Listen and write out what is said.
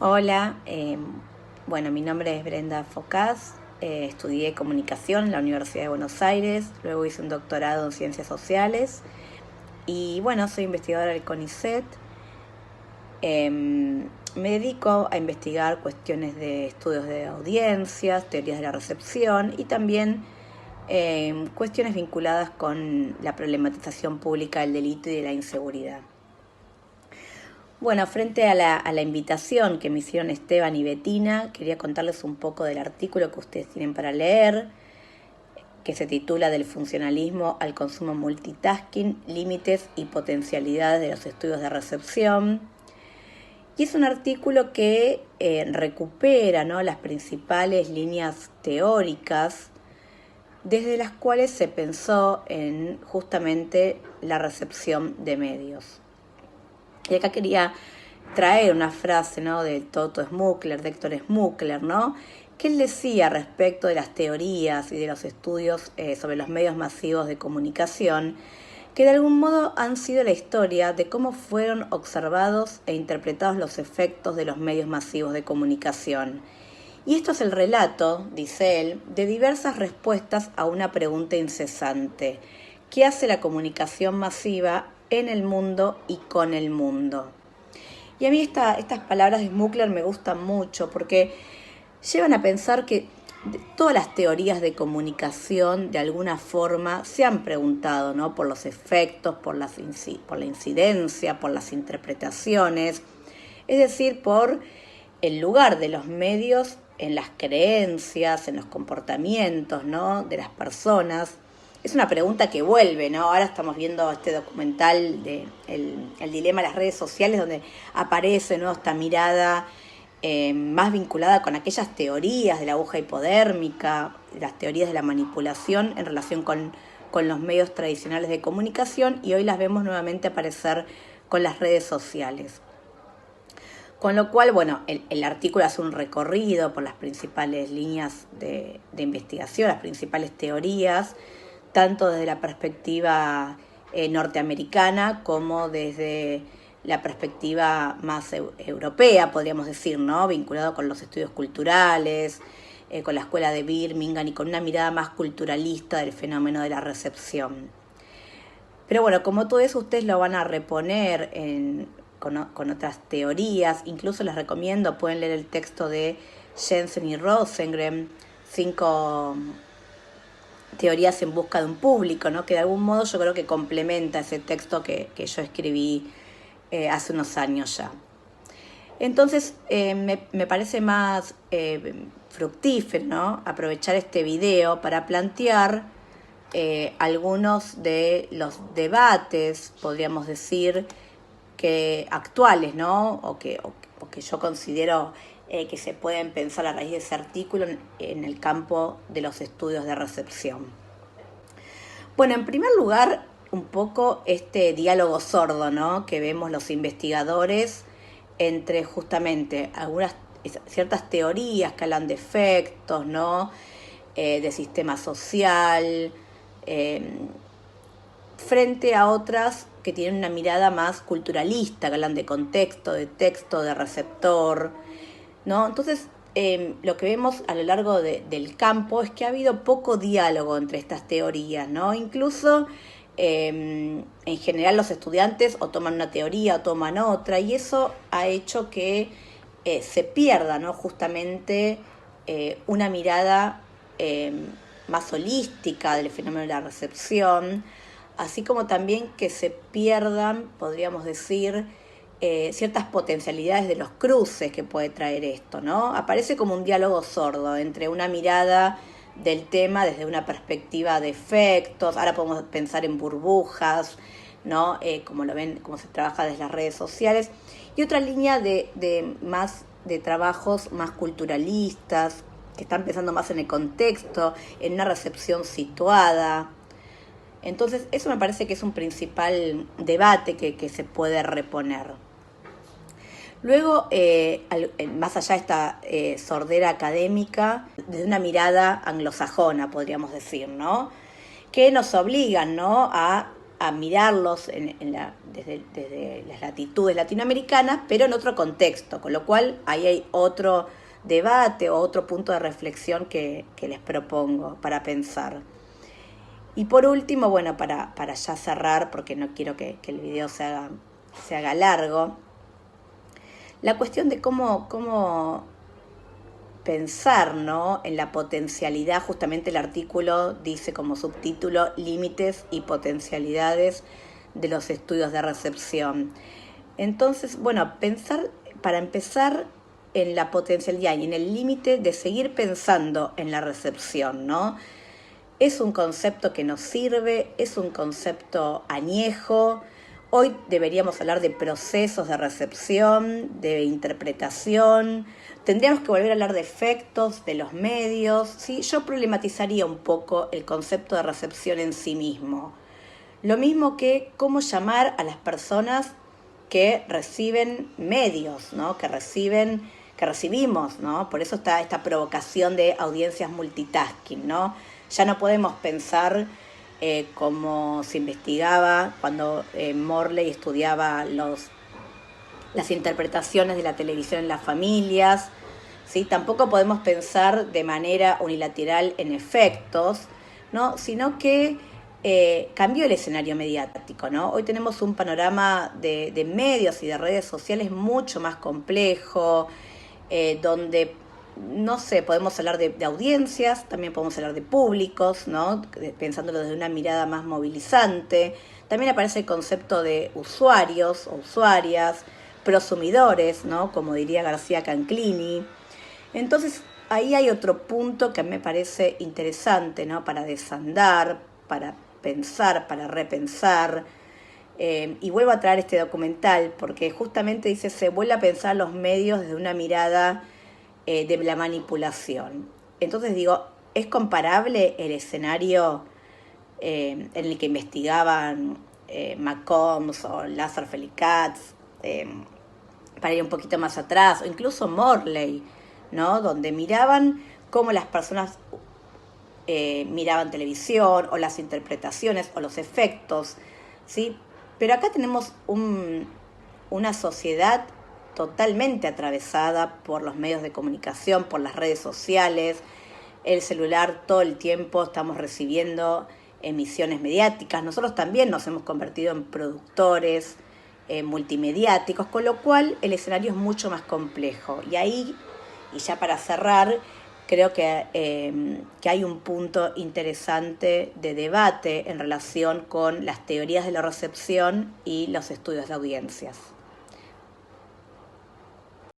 Hola, bueno, mi nombre es Brenda Focás, estudié comunicación en la Universidad de Buenos Aires, luego hice un doctorado en ciencias sociales y bueno, soy investigadora del CONICET. Me dedico a investigar cuestiones de estudios de audiencias, teorías de la recepción y también cuestiones vinculadas con la problematización pública del delito y de la inseguridad. Bueno, frente a la invitación que me hicieron Esteban y Betina, quería contarles un poco del artículo que ustedes tienen para leer, que se titula Del funcionalismo al consumo multitasking, límites y potencialidades de los estudios de recepción. Y es un artículo que recupera, ¿no?, las principales líneas teóricas desde las cuales se pensó en justamente la recepción de medios. Y acá quería traer una frase, ¿no?, de Toto Smukler, de Héctor Smukler, ¿no?, que él decía respecto de las teorías y de los estudios sobre los medios masivos de comunicación, que de algún modo han sido la historia de cómo fueron observados e interpretados los efectos de los medios masivos de comunicación. Y esto es el relato, dice él, de diversas respuestas a una pregunta incesante: ¿qué hace la comunicación masiva en el mundo y con el mundo? Y a mí estas palabras de Smukler me gustan mucho porque llevan a pensar que todas las teorías de comunicación de alguna forma se han preguntado, ¿no?, por los efectos, por la incidencia, por las interpretaciones, es decir, por el lugar de los medios en las creencias, en los comportamientos, ¿no?, de las personas. Es una pregunta que vuelve, ¿no? Ahora estamos viendo este documental de el dilema de las redes sociales, donde aparece, ¿no?, esta mirada más vinculada con aquellas teorías de la aguja hipodérmica, las teorías de la manipulación en relación con los medios tradicionales de comunicación, y hoy las vemos nuevamente aparecer con las redes sociales. Con lo cual, bueno, el artículo hace un recorrido por las principales líneas de investigación, las principales teorías, tanto desde la perspectiva norteamericana como desde la perspectiva más europea, podríamos decir, ¿no?, vinculado con los estudios culturales, con la escuela de Birmingham y con una mirada más culturalista del fenómeno de la recepción. Pero bueno, como todo eso ustedes lo van a reponer con otras teorías, incluso les recomiendo, pueden leer el texto de Jensen y Rosengren, 5 teorías en busca de un público, ¿no?, que de algún modo yo creo que complementa ese texto que yo escribí hace unos años ya. Entonces me parece más fructífero, ¿no?, aprovechar este video para plantear algunos de los debates, podríamos decir, que actuales, ¿no?, o que yo considero que se pueden pensar a raíz de ese artículo en el campo de los estudios de recepción. Bueno, en primer lugar, un poco este diálogo sordo, ¿no?, que vemos los investigadores entre justamente ciertas teorías que hablan de efectos, ¿no?, de sistema social, frente a otras que tienen una mirada más culturalista, que hablan de contexto, de texto, de receptor, ¿no? Entonces, lo que vemos a lo largo del campo es que ha habido poco diálogo entre estas teorías, ¿no? Incluso, en general, los estudiantes o toman una teoría o toman otra, y eso ha hecho que se pierda, ¿no?, justamente una mirada más holística del fenómeno de la recepción, así como también que se pierdan, podríamos decir, ciertas potencialidades de los cruces que puede traer esto, ¿no? Aparece como un diálogo sordo entre una mirada del tema desde una perspectiva de efectos. Ahora podemos pensar en burbujas, ¿no?, como lo ven, como se trabaja desde las redes sociales, y otra línea de trabajos más culturalistas, que están pensando más en el contexto, en una recepción situada. Entonces, eso me parece que es un principal debate que se puede reponer. Luego, más allá de esta sordera académica, desde una mirada anglosajona, podríamos decir, ¿no?, que nos obligan, ¿no?, a a mirarlos desde las latitudes latinoamericanas, pero en otro contexto, con lo cual ahí hay otro debate o otro punto de reflexión que les propongo para pensar. Y por último, bueno, para ya cerrar, porque no quiero que el video se haga largo, la cuestión de cómo pensar, ¿no?, en la potencialidad. Justamente el artículo dice como subtítulo límites y potencialidades de los estudios de recepción. Entonces, bueno, para empezar en la potencialidad y en el límite de seguir pensando en la recepción, ¿no? Es un concepto que nos sirve, es un concepto añejo. Hoy deberíamos hablar de procesos de recepción, de interpretación. Tendríamos que volver a hablar de efectos, de los medios, ¿sí? Yo problematizaría un poco el concepto de recepción en sí mismo. Lo mismo que cómo llamar a las personas que reciben medios, ¿no?, que recibimos, ¿no? Por eso está esta provocación de audiencias multitasking, ¿no? Ya no podemos pensar como se investigaba cuando Morley estudiaba las interpretaciones de la televisión en las familias, ¿sí? Tampoco podemos pensar de manera unilateral en efectos, ¿no?, sino que cambió el escenario mediático, ¿no? Hoy tenemos un panorama de medios y de redes sociales mucho más complejo, donde, no sé, podemos hablar de audiencias, también podemos hablar de públicos, ¿no?, pensándolo desde una mirada más movilizante. También aparece el concepto de usuarios o usuarias, prosumidores, ¿no?, como diría García Canclini. Entonces, ahí hay otro punto que me parece interesante, ¿no?, para desandar, para pensar, para repensar. Y vuelvo a traer este documental porque justamente dice, se vuelve a pensar los medios desde una mirada de la manipulación. Entonces digo, ¿es comparable el escenario en el que investigaban McCombs o Lázaro Felicats, para ir un poquito más atrás, o incluso Morley, ¿no?, donde miraban cómo las personas miraban televisión, o las interpretaciones, o los efectos, ¿sí? Pero acá tenemos una sociedad totalmente atravesada por los medios de comunicación, por las redes sociales, el celular. Todo el tiempo estamos recibiendo emisiones mediáticas. Nosotros también nos hemos convertido en productores multimediáticos, con lo cual el escenario es mucho más complejo. Y ahí, y ya para cerrar, creo que hay un punto interesante de debate en relación con las teorías de la recepción y los estudios de audiencias.